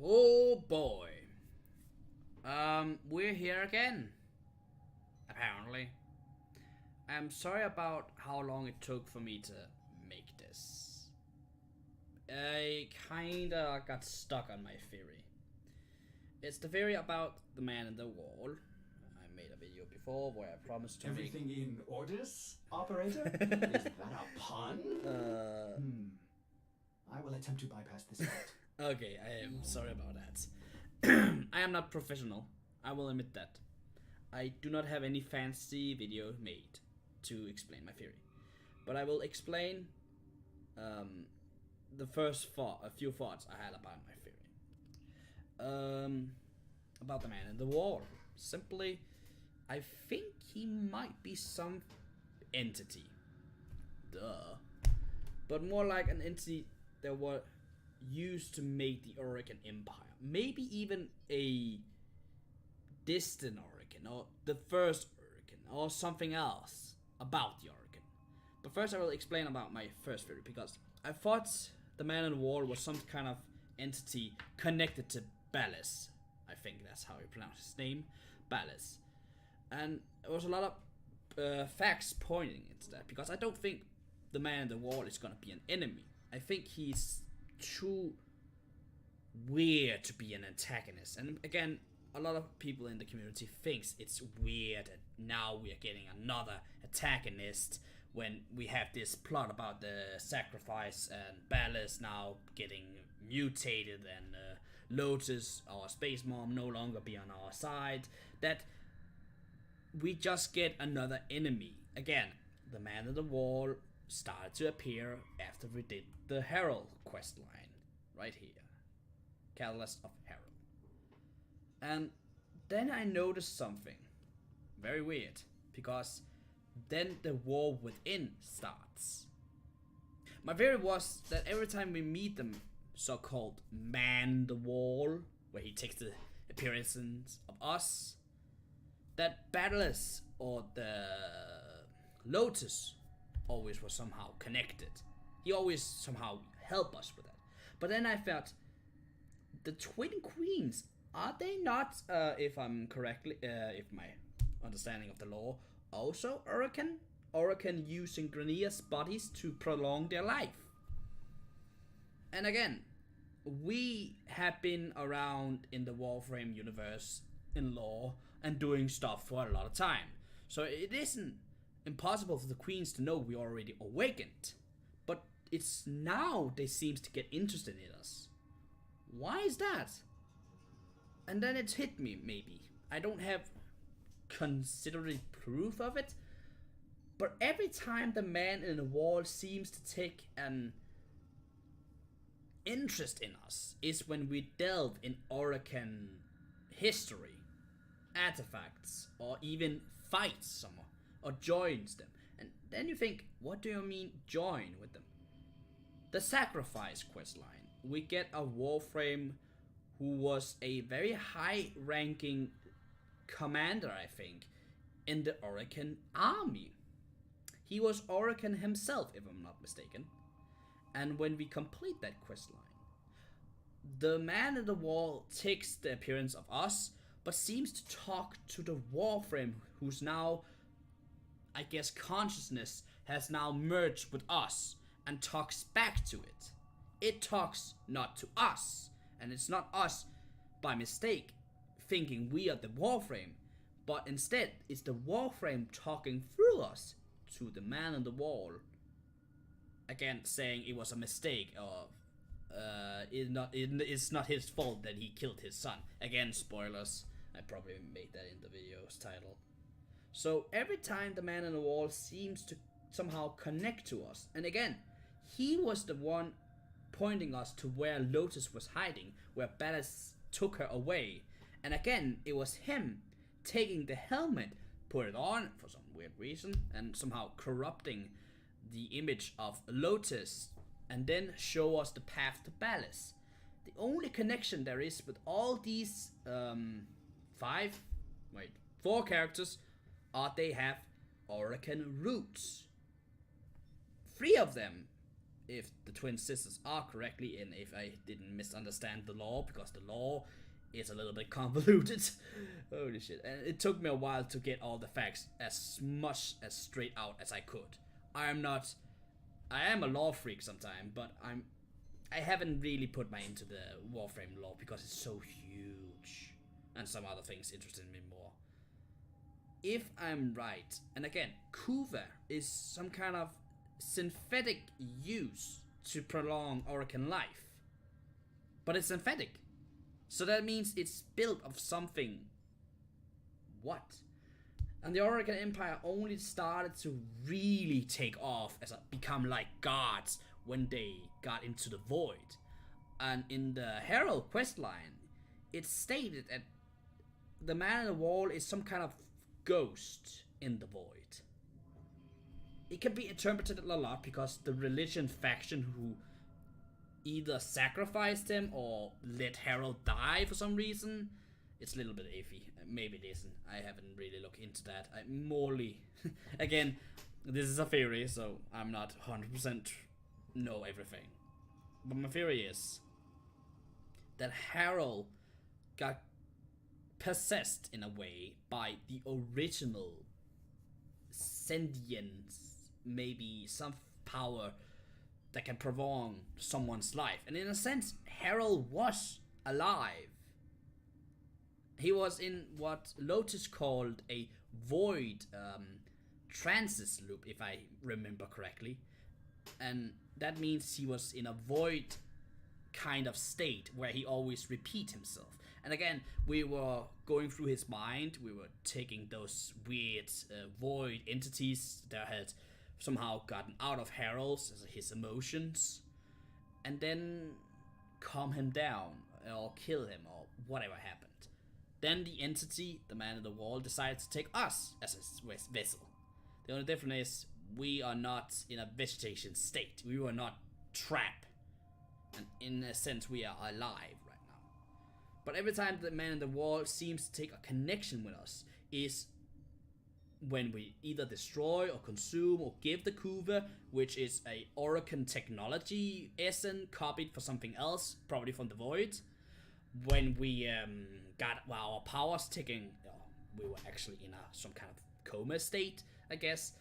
Oh boy. We're here again. Apparently. I'm sorry about how long it took for me to make this. I kinda got stuck on my theory. It's the theory about the man in the wall. I made a video before where I promised to Everything in orders, operator? Is that a pun? I will attempt to bypass this part. Okay, I am sorry about that. I am not professional. I will admit that. I do not have any fancy video made to explain my theory, but I will explain the first a few thoughts I had about my theory. About the man in the wall. Simply, I think he might be some entity. Duh. But more like an entity that was used to make the Orokin Empire. Maybe even a distant Orokin, or the first Orokin, or something else about the Orokin. But first I will explain about my first theory, because I thought the man in the wall was some kind of entity connected to Ballas. I think that's how you pronounce his name, Ballas. And there was a lot of facts pointing into that, because I don't think the man in the wall is gonna be an enemy. I think he's too weird to be an antagonist. And again, a lot of people in the community thinks it's weird that now we are getting another antagonist when we have this plot about the sacrifice and Ballas now getting mutated and Lotus, our space mom, no longer be on our side. That we just get another enemy. Again, the man in the wall started to appear after we did the Herald quest line. Right here. Catalyst of Herald. And then I noticed something very weird, because then the war within starts. My theory was that every time we meet them so-called man the wall, where he takes the appearances of us, that Ballas or the Lotus always was somehow connected. He always somehow helped us with that. But then I felt the Twin Queens, are they not, if I'm correctly, if my understanding of the law, also Orokin? Orokin using Grania's bodies to prolong their life. And again, we have been around in the Warframe universe in lore and doing stuff for a lot of time. So it isn't impossible for the queens to know we already awakened. But it's now they seems to get interested in us. Why is that? And then it hit me, maybe. I don't have considerate proof of it. But every time the man in the wall seems to take an interest in us is when we delve in Orokin history, artifacts, or even fights someone, or joins them. And then you think, what do you mean join with them? The sacrifice questline, we get a Warframe who was a very high-ranking commander, I think, in the Orokin army. He was Orokin himself, if I'm not mistaken. And when we complete that questline, the man in the wall takes the appearance of us, but seems to talk to the Warframe, who's now, I guess, consciousness has now merged with us and talks back to it. It talks not to us, and it's not us by mistake thinking we are the Warframe, but instead it's the Warframe talking through us to the man on the wall. Again, saying it was a mistake, or it's not his fault that he killed his son. Again, spoilers. I probably made that in the video's title. So every time the man on the wall seems to somehow connect to us, and again, he was the one pointing us to where Lotus was hiding, where Ballas took her away. And again, it was him taking the helmet, put it on for some weird reason, and somehow corrupting the image of Lotus, and then show us the path to Ballas. The only connection there is with all these four characters are they have Orokin roots. 3 of them if the twin sisters are correctly, and if I didn't misunderstand the lore, because the lore is a little bit convoluted. Holy shit. And it took me a while to get all the facts as much as straight out as I could. I am a lore freak sometimes, but I haven't really put my into the Warframe lore because it's so huge, and some other things interested me more. If I'm right, and again, Kuva is some kind of synthetic use to prolong Orokin life, but it's synthetic, so that means it's built of something. What? And the Orokin Empire only started to really take off as become like gods when they got into the Void. And in the Herald questline, it's stated that the Man in the Wall is some kind of ghost in the Void. It can be interpreted a lot because the religion faction who either sacrificed him or let Herald die for some reason, it's a little bit iffy. Maybe it isn't. I haven't really looked into that. I morely again, this is a theory, so I'm not 100% know everything. But my theory is that Harold got possessed in a way by the original sentience, maybe some power that can prolong someone's life. And in a sense, Harold was alive. He was in what Lotus called a void transit loop, if I remember correctly. And that means he was in a void kind of state where he always repeat himself. And again, we were going through his mind. We were taking those weird void entities that had somehow gotten out of Harold's, his emotions, and then calm him down or kill him or whatever happened. Then the entity, the Man in the Wall, decides to take us as his vessel. The only difference is we are not in a vegetation state. We were not trapped. And in a sense, we are alive right now. But every time the Man in the Wall seems to take a connection with us is when we either destroy or consume or give the Kuva, which is a Orokin technology essence copied for something else, probably from the Void. When we got our powers taken, we were actually in some kind of coma state, I guess,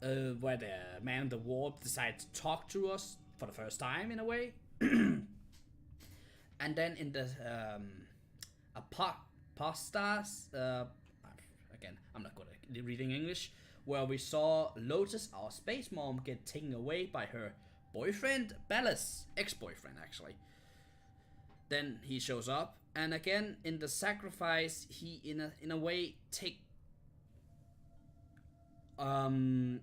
where the Man in the Wall decided to talk to us for the first time in a way. And then in the Apostas, again, I'm not good at reading English, where we saw Lotus, our space mom, get taken away by her boyfriend, Ballas, ex-boyfriend actually. Then he shows up, and again in the sacrifice, he in a way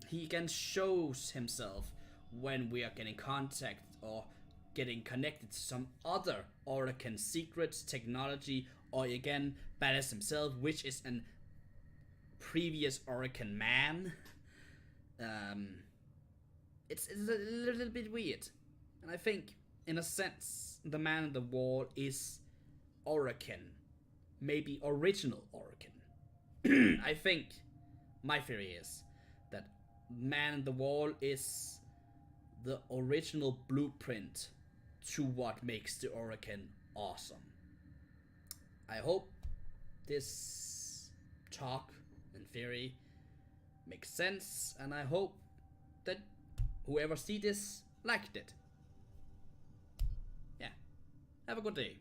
he again shows himself when we are getting contact or getting connected to some other Orokin secrets, technology, or again Ballas himself, which is an previous Orokin man. It's a little bit weird, and I think in a sense the Man in the Wall is Orokin, maybe original Orokin. I think my theory is that Man in the Wall is the original blueprint to what makes the Orokin awesome. I hope this talk and theory makes sense, and I hope that whoever see this liked it. Yeah, have a good day.